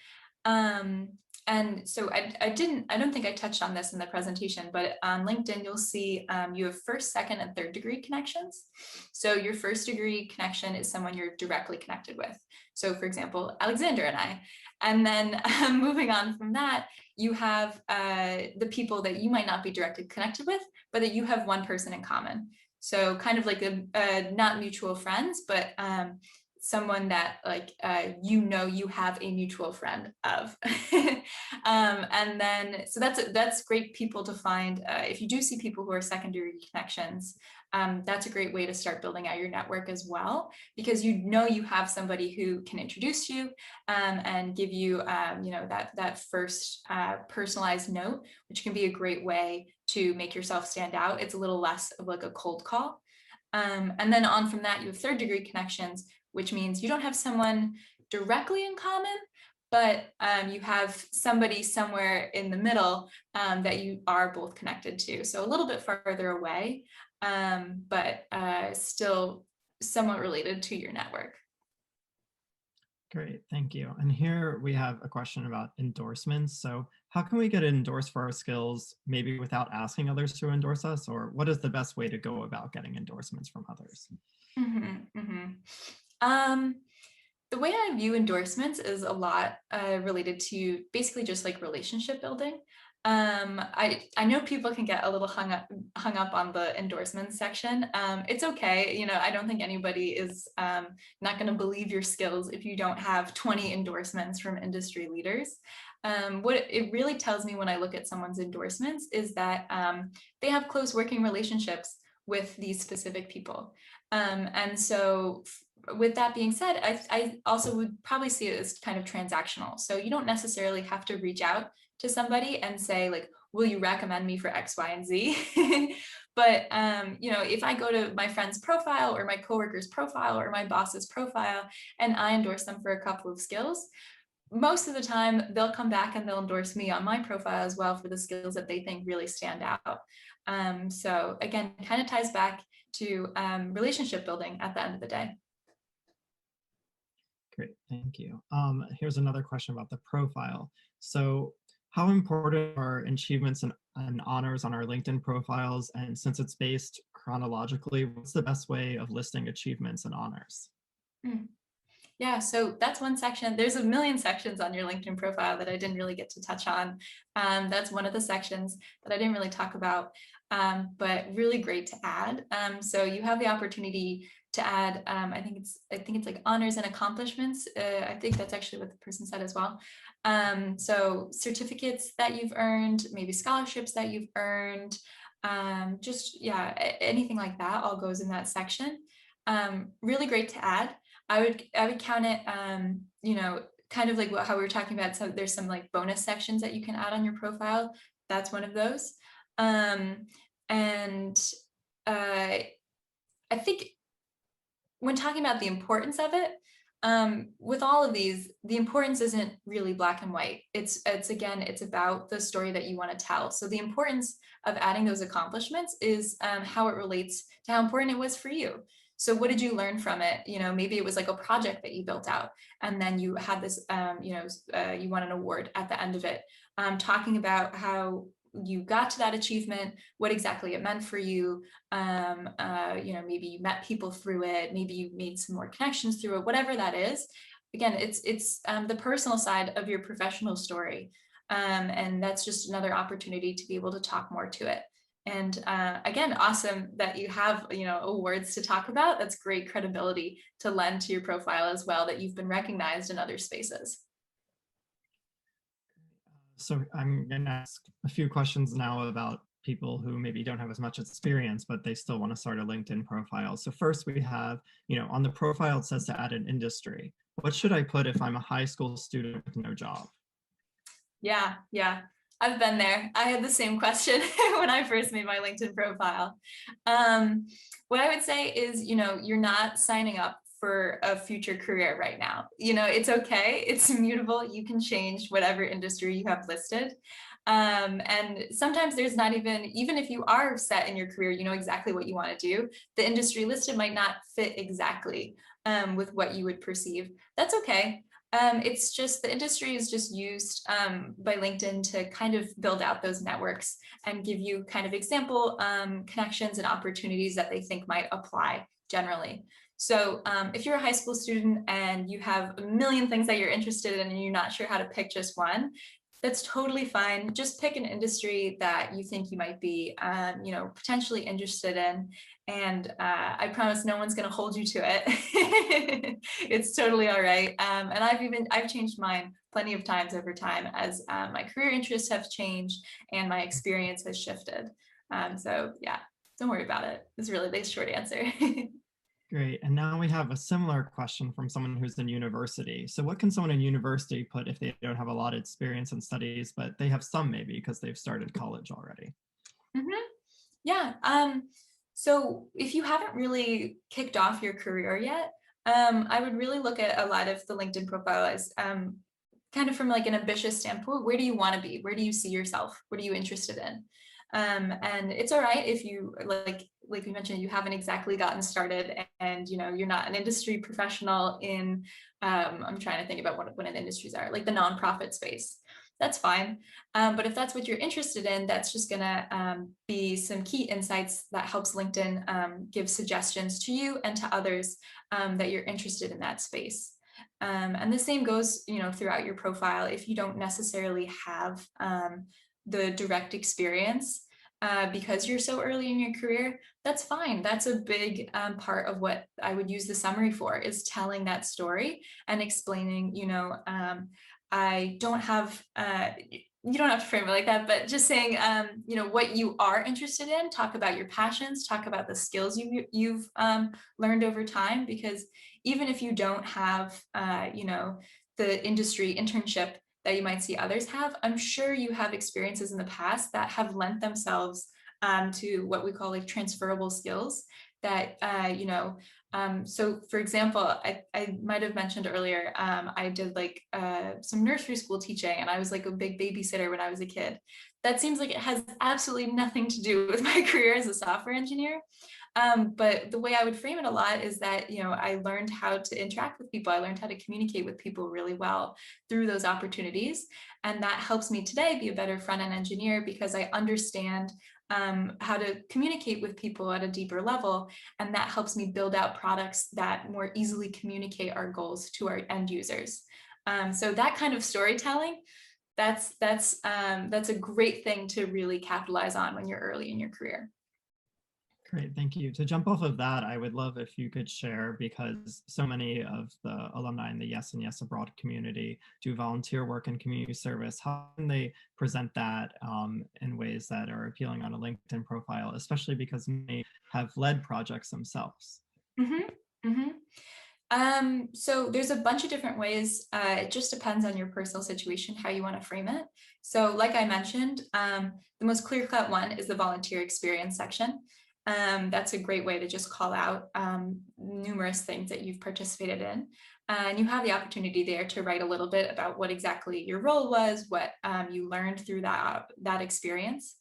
And so I don't think I touched on this in the presentation, but on LinkedIn, you'll see you have first, second, and third degree connections. So your first degree connection is someone you're directly connected with. So for example, Alexander and I. And then moving on from that, you have the people that you might not be directly connected with, but that you have one person in common. So kind of like a not mutual friends, but someone that like you know you have a mutual friend of. And then so that's great people to find. If you do see people who are secondary connections, that's a great way to start building out your network as well, because you know you have somebody who can introduce you and give you you know, that first personalized note, which can be a great way to make yourself stand out. It's a little less of like a cold call. And then on from that, you have third degree connections, which means you don't have someone directly in common, but you have somebody somewhere in the middle that you are both connected to. So a little bit farther away, but still somewhat related to your network. Great, thank you. And here we have a question about endorsements. So how can we get endorsed for our skills, maybe without asking others to endorse us? Or what is the best way to go about getting endorsements from others? The way I view endorsements is a lot related to basically just like relationship building. I know people can get a little hung up on the endorsements section. It's okay. You know, I don't think anybody is not going to believe your skills if you don't have 20 endorsements from industry leaders. What it really tells me when I look at someone's endorsements is that they have close working relationships with these specific people. And so with that being said, I also would probably see it as kind of transactional. So you don't necessarily have to reach out to somebody and say like, will you recommend me for X, Y, and Z? But you know, if I go to my friend's profile or my coworker's profile or my boss's profile and I endorse them for a couple of skills, most of the time they'll come back and they'll endorse me on my profile as well for the skills that they think really stand out. So again, kind of ties back to relationship building at the end of the day. Great, thank you. Here's another question about the profile. So how important are achievements and honors on our LinkedIn profiles? And since it's based chronologically, what's the best way of listing achievements and honors? Yeah, so that's one section. There's a million sections on your LinkedIn profile that I didn't really get to touch on. That's one of the sections that I didn't really talk about, but really great to add. So you have the opportunity to add, I think it's like honors and accomplishments. I think that's actually what the person said as well. So certificates that you've earned, maybe scholarships that you've earned, just yeah, anything like that all goes in that section. Really great to add. I would count it, you know, kind of like how we were talking about. So there's some like bonus sections that you can add on your profile. That's one of those. And I think when talking about the importance of it, with all of these, the importance isn't really black and white. It's again, it's about the story that you want to tell. So the importance of adding those accomplishments is how it relates to how important it was for you. So what did you learn from it? You know, maybe it was like a project that you built out, and then you had this, you won an award at the end of it. Talking about how you got to that achievement, what exactly it meant for you. Maybe you met people through it, maybe you made some more connections through it, whatever that is. Again, it's the personal side of your professional story. And that's just another opportunity to be able to talk more to it. And again, awesome that you have, awards to talk about. That's great credibility to lend to your profile as well, that you've been recognized in other spaces. So I'm going to ask a few questions now about people who maybe don't have as much experience, but they still want to start a LinkedIn profile. So first we have, on the profile, it says to add an industry. What should I put if I'm a high school student with no job? Yeah. I've been there. I had the same question when I first made my LinkedIn profile. What I would say is, you're not signing up for a future career right now. It's okay. It's immutable. You can change whatever industry you have listed. And sometimes there's not even if you are set in your career, you know exactly what you want to do, the industry listed might not fit exactly with what you would perceive. That's okay. It's just the industry is just used by LinkedIn to kind of build out those networks and give you kind of example connections and opportunities that they think might apply generally. So if you're a high school student and you have a million things that you're interested in and you're not sure how to pick just one, that's totally fine. Just pick an industry that you think you might be, potentially interested in. And I promise no one's going to hold you to it. It's totally all right. And I've changed mine plenty of times over time as my career interests have changed and my experience has shifted. So yeah, don't worry about it. It's really the short answer. Great. And now we have a similar question from someone who's in university. So what can someone in university put if they don't have a lot of experience in studies, but they have some maybe because they've started college already? Mm-hmm. Yeah. So if you haven't really kicked off your career yet, I would really look at a lot of the LinkedIn profile as kind of from like an ambitious standpoint. Where do you want to be? Where do you see yourself? What are you interested in? And it's all right if you like we mentioned, you haven't exactly gotten started and you're not an industry professional in I'm trying to think about what an industries are, like the nonprofit space. That's fine. But if that's what you're interested in, that's just gonna be some key insights that helps LinkedIn give suggestions to you and to others that you're interested in that space. And the same goes, throughout your profile. If you don't necessarily have the direct experience because you're so early in your career, that's fine. That's a big part of what I would use the summary for, is telling that story and explaining, I don't have, you don't have to frame it like that, but just saying, what you are interested in, talk about your passions, talk about the skills you've learned over time, because even if you don't have, the industry internship that you might see others have, I'm sure you have experiences in the past that have lent themselves to what we call like transferable skills that, so for example, I might have mentioned earlier, I did like some nursery school teaching and I was like a big babysitter when I was a kid. That seems like it has absolutely nothing to do with my career as a software engineer. But the way I would frame it a lot is that, I learned how to interact with people. I learned how to communicate with people really well through those opportunities. And that helps me today be a better front-end engineer because I understand how to communicate with people at a deeper level. And that helps me build out products that more easily communicate our goals to our end users. So that kind of storytelling, that's a great thing to really capitalize on when you're early in your career. Great, thank you. To jump off of that, I would love if you could share, because so many of the alumni in the Yes and Yes Abroad community do volunteer work and community service. How can they present that in ways that are appealing on a LinkedIn profile, especially because many have led projects themselves? Mm-hmm. Mm-hmm. So there's a bunch of different ways. It just depends on your personal situation, how you want to frame it. So like I mentioned, the most clear-cut one is the volunteer experience section. That's a great way to just call out numerous things that you've participated in. And you have the opportunity there to write a little bit about what exactly your role was, what you learned through that experience.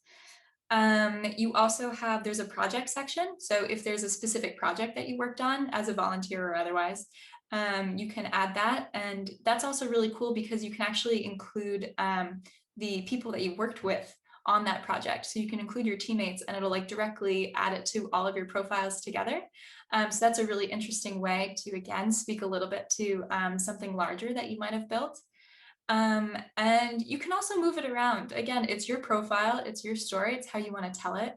You also have, there's a project section. So if there's a specific project that you worked on as a volunteer or otherwise, you can add that. And that's also really cool because you can actually include the people that you worked with on that project. So you can include your teammates and it'll like directly add it to all of your profiles together. So that's a really interesting way to, again, speak a little bit to something larger that you might have built. And you can also move it around. Again, it's your profile, it's your story, it's how you want to tell it.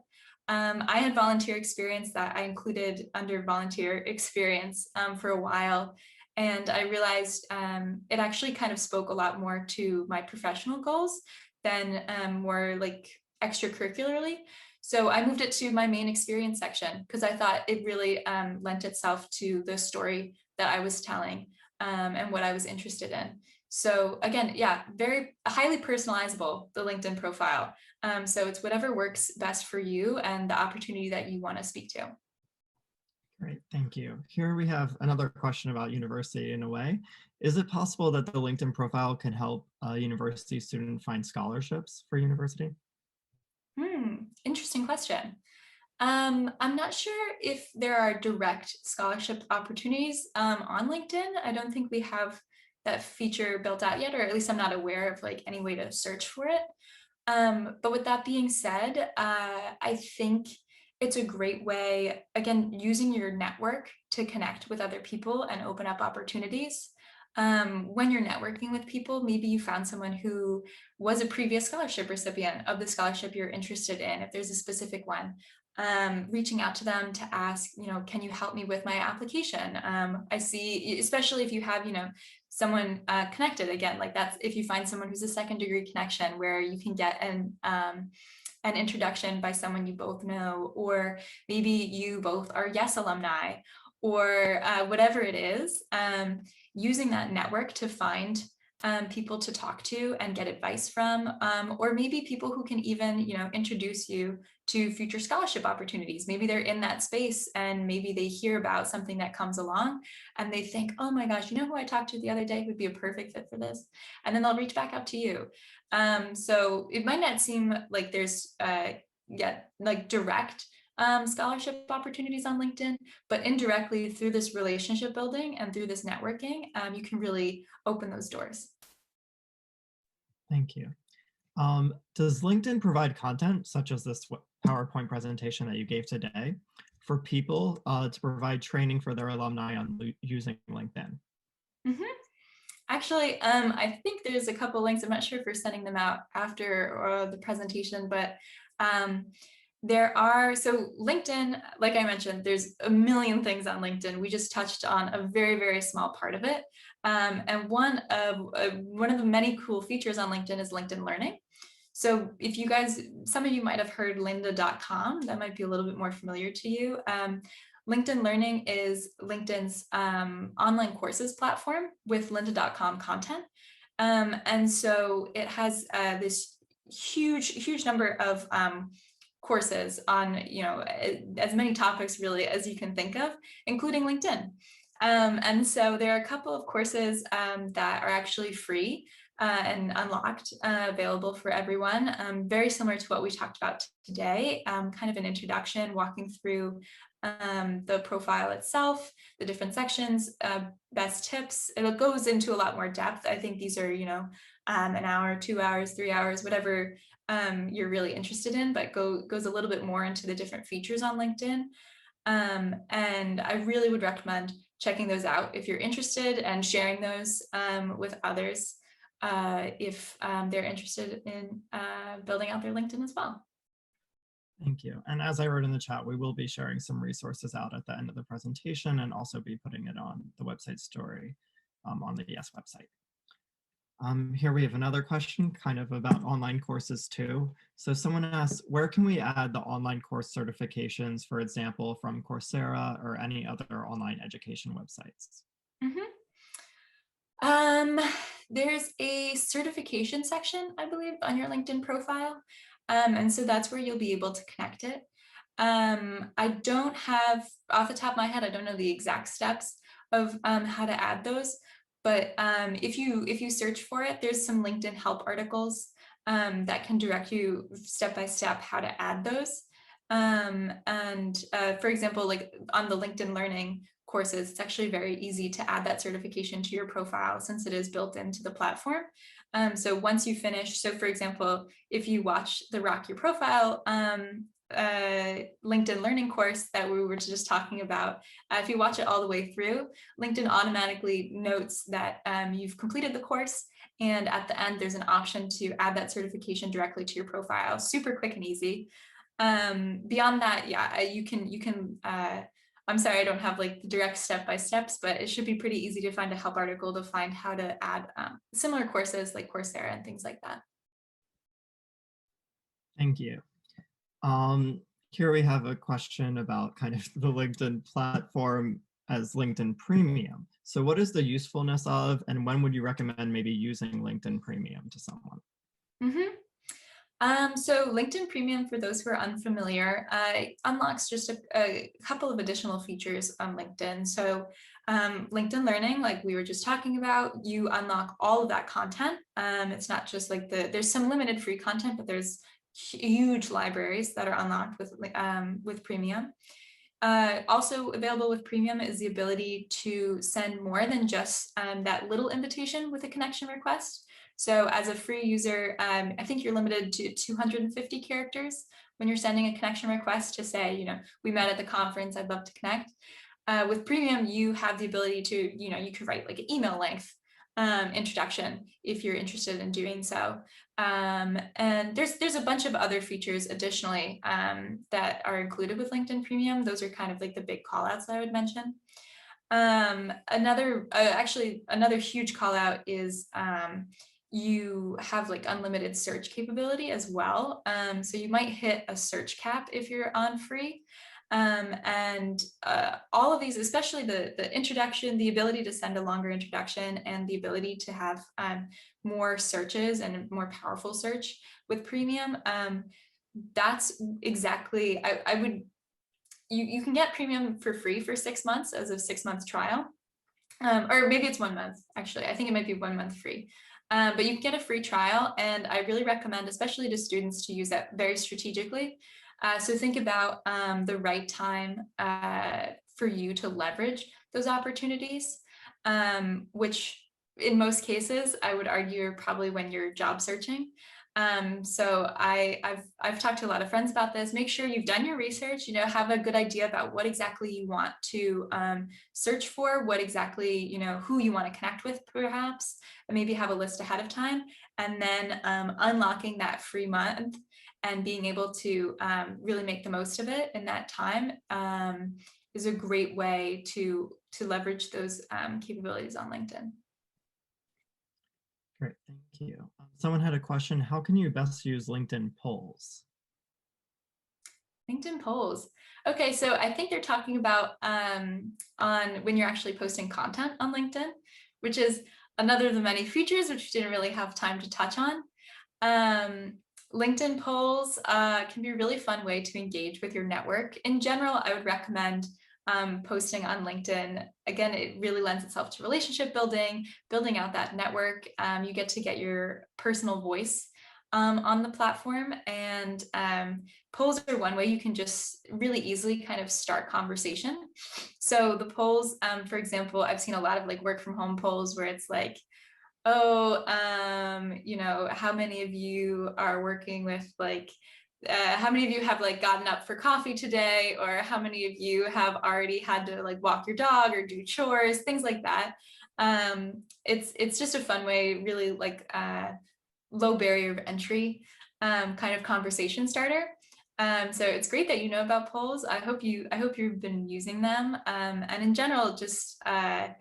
I had volunteer experience that I included under volunteer experience for a while. And I realized it actually kind of spoke a lot more to my professional goals than more like extracurricularly. So I moved it to my main experience section because I thought it really lent itself to the story that I was telling and what I was interested in. So again, yeah, very highly personalizable, the LinkedIn profile. So it's whatever works best for you and the opportunity that you want to speak to. Great, thank you. Here we have another question about university in a way. Is it possible that the LinkedIn profile can help a university student find scholarships for university? Interesting question. I'm not sure if there are direct scholarship opportunities on LinkedIn. I don't think we have that feature built out yet, or at least I'm not aware of like any way to search for it. But with that being said, I think it's a great way, again, using your network to connect with other people and open up opportunities. When you're networking with people, maybe you found someone who was a previous scholarship recipient of the scholarship you're interested in, if there's a specific one. Reaching out to them to ask, can you help me with my application? I see, especially if you have, someone connected, again, like that's if you find someone who's a second degree connection where you can get an introduction by someone you both know, or maybe you both are YES alumni, or whatever it is, using that network to find people to talk to and get advice from, or maybe people who can even, introduce you to future scholarship opportunities. Maybe they're in that space and maybe they hear about something that comes along and they think, oh my gosh, you know who I talked to the other day who'd be a perfect fit for this? And then they'll reach back out to you. So it might not seem like there's yet like direct scholarship opportunities on LinkedIn, but indirectly through this relationship building and through this networking, you can really open those doors. Thank you. Does LinkedIn provide content such as this PowerPoint presentation that you gave today for people to provide training for their alumni on using LinkedIn? Actually, I think there's a couple links. I'm not sure if we're sending them out after the presentation, but there are, so LinkedIn, like I mentioned, there's a million things on LinkedIn. We just touched on a very, very small part of it. And one of the many cool features on LinkedIn is LinkedIn Learning. So if you guys, some of you might have heard lynda.com, that might be a little bit more familiar to you. LinkedIn Learning is LinkedIn's online courses platform with lynda.com content. And so it has this huge number of courses on, as many topics really as you can think of, including LinkedIn. And so there are a couple of courses that are actually free and unlocked, available for everyone, very similar to what we talked about today, kind of an introduction, walking through the profile itself, the different sections, best tips. It goes into a lot more depth. I think these are, an hour, 2 hours, 3 hours, whatever you're really interested in, but goes a little bit more into the different features on LinkedIn. And I really would recommend checking those out if you're interested and sharing those with others if they're interested in building out their LinkedIn as well. Thank you. And as I wrote in the chat, we will be sharing some resources out at the end of the presentation and also be putting it on the website story on the YES website. Here we have another question kind of about online courses too. So someone asks, where can we add the online course certifications, for example, from Coursera or any other online education websites? There's a certification section, I believe, on your LinkedIn profile. And so that's where you'll be able to connect it. I don't have, off the top of my head, I don't know the exact steps of how to add those, but if you search for it, there's some LinkedIn help articles that can direct you step by step how to add those. For example, like on the LinkedIn Learning courses, it's actually very easy to add that certification to your profile since it is built into the platform. So once you finish, so for example, if you watch the Rock Your Profile LinkedIn Learning course that we were just talking about, if you watch it all the way through, LinkedIn automatically notes that you've completed the course, and at the end there's an option to add that certification directly to your profile. Super quick and easy. Beyond that, yeah, you can I'm sorry, I don't have like the direct step-by-steps, but it should be pretty easy to find a help article to find how to add similar courses like Coursera and things like that. Thank you. Here we have a question about kind of the LinkedIn platform as LinkedIn Premium. So what is the usefulness of, and when would you recommend maybe using LinkedIn Premium to someone? So LinkedIn Premium, for those who are unfamiliar, unlocks just a couple of additional features on LinkedIn. So LinkedIn Learning, like we were just talking about, you unlock all of that content. It's not just like there's some limited free content, but there's huge libraries that are unlocked with Premium. Also available with Premium is the ability to send more than just that little invitation with a connection request. So as a free user, I think you're limited to 250 characters when you're sending a connection request to say, you know, we met at the conference, I'd love to connect. With Premium, you have the ability to, you know, you could write like an email length introduction if you're interested in doing so. And there's a bunch of other features additionally that are included with LinkedIn Premium. Those are kind of like the big call outs that I would mention. Actually another huge call out is you have like unlimited search capability as well. So you might hit a search cap if you're on free. All of these, especially the introduction, the ability to send a longer introduction, and the ability to have more searches and more powerful search with Premium, that's exactly, you can get Premium for free for 6 months as a 6-month trial. Or maybe it's 1 month, actually. I think it might be 1 month free. But you can get a free trial, and I really recommend, especially to students, to use that very strategically. So think about the right time for you to leverage those opportunities, which in most cases, I would argue probably when you're job searching. So I've talked to a lot of friends about this. Make sure you've done your research, you know, have a good idea about what exactly you want to search for, what exactly, you know, who you want to connect with perhaps, and maybe have a list ahead of time, and then unlocking that free month and being able to really make the most of it in that time is a great way to leverage those capabilities on LinkedIn. Great, thank you. Someone had a question, how can you best use LinkedIn polls? LinkedIn polls. Okay, so I think they're talking about on when you're actually posting content on LinkedIn, which is another of the many features which we didn't really have time to touch on. LinkedIn polls can be a really fun way to engage with your network. In general, I would recommend posting on LinkedIn. Again, it really lends itself to relationship building, building out that network. You get to get your personal voice on the platform, and polls are one way you can just really easily kind of start conversation. So the polls, for example, I've seen a lot of like work from home polls where it's like, oh, you know, how many of you are working with like how many of you have like gotten up for coffee today, or how many of you have already had to like walk your dog or do chores, things like that. It's just a fun way, really like low barrier of entry kind of conversation starter. So it's great that you know about polls. I hope you've been using them. And in general, just I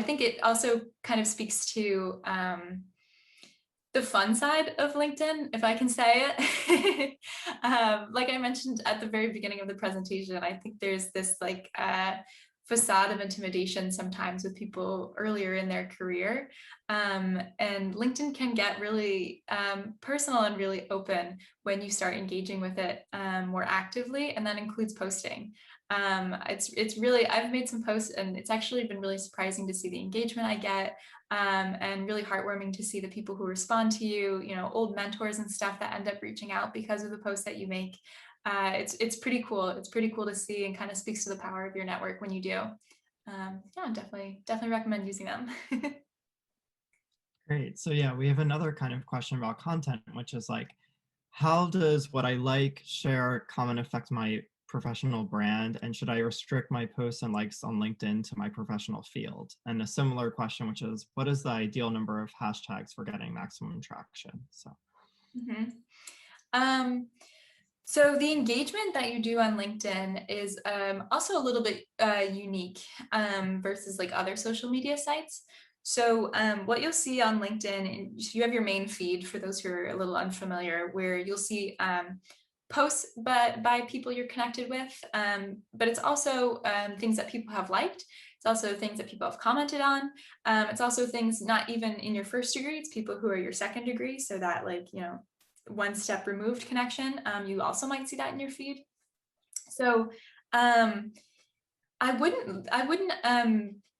think it also kind of speaks to the fun side of LinkedIn, if I can say it. Like I mentioned at the very beginning of the presentation, I think there's this like facade of intimidation sometimes with people earlier in their career. And LinkedIn can get really personal and really open when you start engaging with it more actively, and that includes posting. It's really, I've made some posts and it's actually been really surprising to see the engagement I get, and really heartwarming to see the people who respond to you, old mentors and stuff that end up reaching out because of the posts that you make. It's pretty cool. It's pretty cool to see, and kind of speaks to the power of your network when you do. Yeah, definitely recommend using them. Great. So yeah, we have another kind of question about content, which is like, how does what I like, share, comment affect my professional brand? And should I restrict my posts and likes on LinkedIn to my professional field? And a similar question, which is, what is the ideal number of hashtags for getting maximum traction? So. Mhm. So the engagement that you do on LinkedIn is also a little bit unique versus like other social media sites. So what you'll see on LinkedIn, you have your main feed for those who are a little unfamiliar, where you'll see posts by people you're connected with, but it's also things that people have liked. It's also things that people have commented on. It's also things not even in your first degree, it's people who are your second degree, so that like, one step removed connection. You also might see that in your feed. So I wouldn't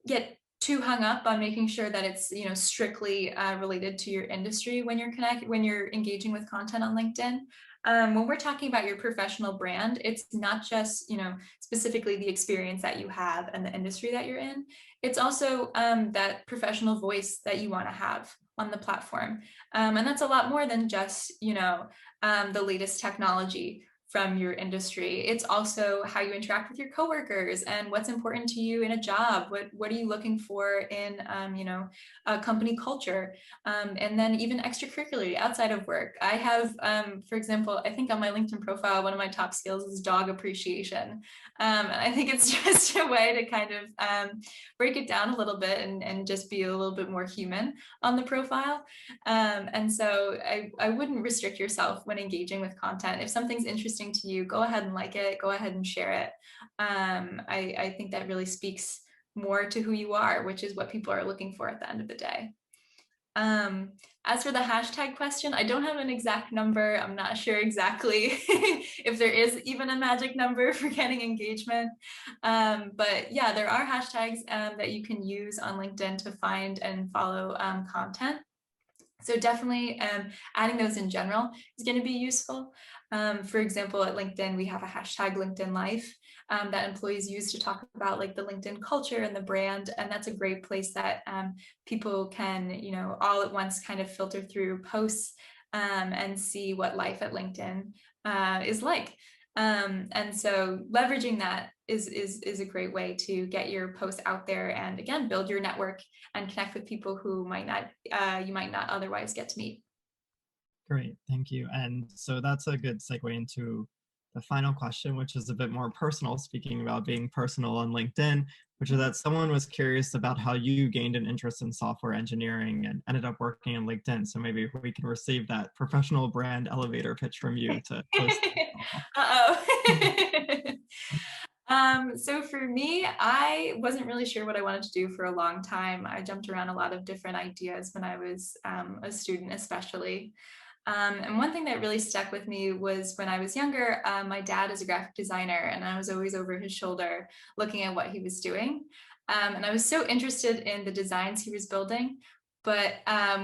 get too hung up on making sure that it's strictly related to your industry when you're engaging with content on LinkedIn. When we're talking about your professional brand, it's not just specifically the experience that you have and the industry that you're in. It's also that professional voice that you want to have on the platform, and that's a lot more than just the latest technology from your industry. It's also how you interact with your coworkers and what's important to you in a job. What are you looking for in a company culture, and then even extracurricularly outside of work. I have, for example, I think on my LinkedIn profile, one of my top skills is dog appreciation. And I think it's just a way to kind of break it down a little bit and just be a little bit more human on the profile. And so I wouldn't restrict yourself when engaging with content. If something's interesting to you, go ahead and like it, go ahead and share it. I think that really speaks more to who you are, which is what people are looking for at the end of the day. As for the hashtag question, I don't have an exact number. I'm not sure exactly if there is even a magic number for getting engagement. But yeah, there are hashtags that you can use on LinkedIn to find and follow content. So definitely adding those in general is going to be useful. For example, at LinkedIn, we have a hashtag LinkedIn Life that employees use to talk about like the LinkedIn culture and the brand. And that's a great place that people can, all at once kind of filter through posts and see what life at LinkedIn is like. And so leveraging that is a great way to get your post out there and again, build your network and connect with people who you might not otherwise get to meet. Great, thank you. And so that's a good segue into the final question, which is a bit more personal, speaking about being personal on LinkedIn, which is that someone was curious about how you gained an interest in software engineering and ended up working on LinkedIn. So maybe we can receive that professional brand elevator pitch from you to post. Uh-oh. So for me, I wasn't really sure what I wanted to do for a long time. I jumped around a lot of different ideas when I was a student, especially. And one thing that really stuck with me was when I was younger, my dad is a graphic designer and I was always over his shoulder looking at what he was doing. And I was so interested in the designs he was building. But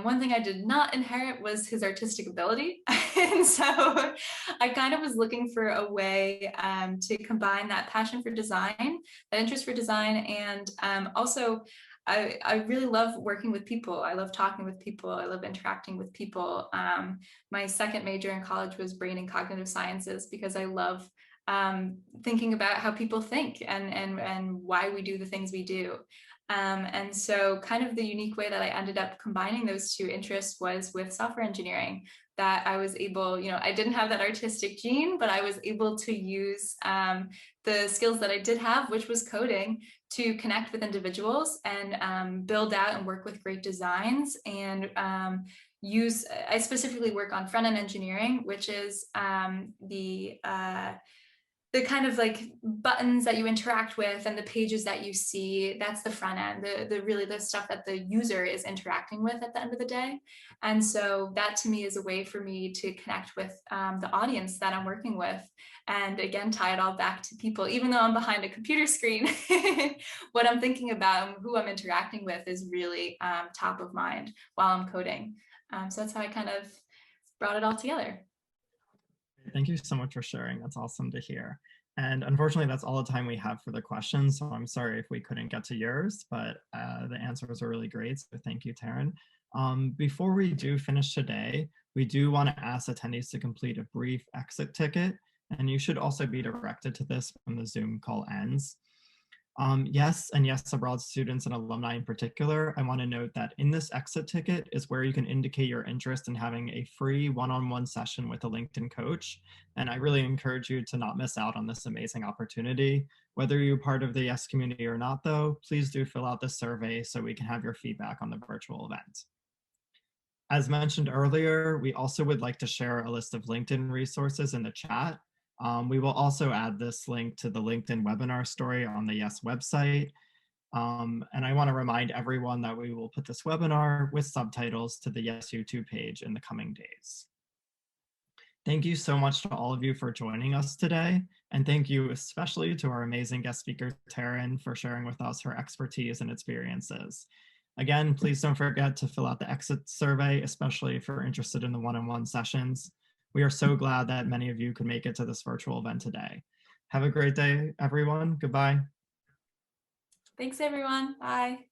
one thing I did not inherit was his artistic ability. And so I kind of was looking for a way to combine that passion for design, that interest for design, and also I really love working with people. I love talking with people. I love interacting with people. My second major in college was brain and cognitive sciences because I love thinking about how people think and why we do the things we do. And so kind of the unique way that I ended up combining those two interests was with software engineering, that I was able, I didn't have that artistic gene, but I was able to use the skills that I did have, which was coding, to connect with individuals and build out and work with great designs and I specifically work on front-end engineering, which is the kind of like buttons that you interact with and the pages that you see, that's the front end, the really the stuff that the user is interacting with at the end of the day. And so that to me is a way for me to connect with the audience that I'm working with. And again, tie it all back to people. Even though I'm behind a computer screen, what I'm thinking about and who I'm interacting with is really top of mind while I'm coding. So that's how I kind of brought it all together. Thank you so much for sharing. That's awesome to hear. And unfortunately, that's all the time we have for the questions. So I'm sorry if we couldn't get to yours, but the answers are really great. So thank you, Taryn. Before we do finish today, we do want to ask attendees to complete a brief exit ticket. And you should also be directed to this when the Zoom call ends. Yes, and yes, abroad students and alumni in particular, I want to note that in this exit ticket is where you can indicate your interest in having a free one-on-one session with a LinkedIn coach. And I really encourage you to not miss out on this amazing opportunity. Whether you're part of the Yes community or not, though, please do fill out this survey so we can have your feedback on the virtual event. As mentioned earlier, we also would like to share a list of LinkedIn resources in the chat. We will also add this link to the LinkedIn webinar story on the Yes website. And I want to remind everyone that we will put this webinar with subtitles to the Yes YouTube page in the coming days. Thank you so much to all of you for joining us today. And thank you especially to our amazing guest speaker, Taryn, for sharing with us her expertise and experiences. Again, please don't forget to fill out the exit survey, especially if you're interested in the one-on-one sessions. We are so glad that many of you could make it to this virtual event today. Have a great day, everyone. Goodbye. Thanks, everyone. Bye.